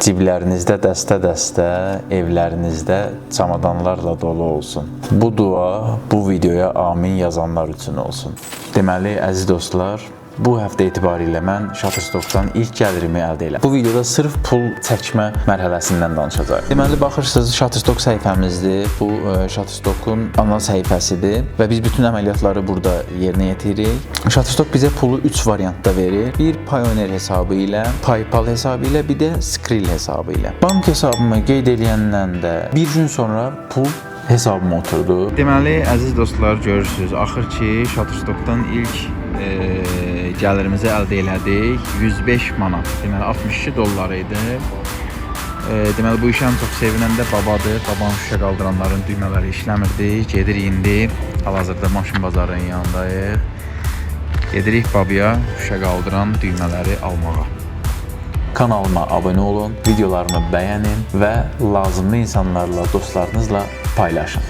ciblərinizdə dəstə-dəstə, evlərinizdə çamadanlarla dolu olsun. Bu dua bu videoya amin yazanlar üçün olsun. Deməli, əziz dostlar, bu həftə etibarilə mən Shutterstockdan ilk gəlirimi əldə elədim. Bu videoda sırf pul çəkmə mərhələsindən danışacağıq. Deməli, baxırsınız, Shutterstock səhifəmizdir. Bu Shutterstockun ana səhifəsidir və biz bütün əməliyyatları burada yerinə yetiririk. Shutterstock bizə pulu 3 variantda verir. Bir Payoneer hesabı ilə, PayPal hesabı ilə, bir də Skrill hesabı ilə. Bank hesabımı qeyd edəndən də bir gün sonra pul hesabıma oturdu. Deməli, əziz dostlar, görürsünüz, axır ki, Shutterstockdan ilk gəlirimizi əldə elədik. 105 manat, deməli 62 dollar idi. Deməli, bu işə ən çox sevinən də babadır. Babanın şüşə qaldıranların düymələri işləmirdi. Gedirik indi, hal-hazırda maşın bazarının yanındayıq. Gedirik babaya şüşə qaldıran düymələri almağa. Kanalıma abunə olun, videolarımı bəyənin və lazımlı insanlarla, dostlarınızla paylaşın.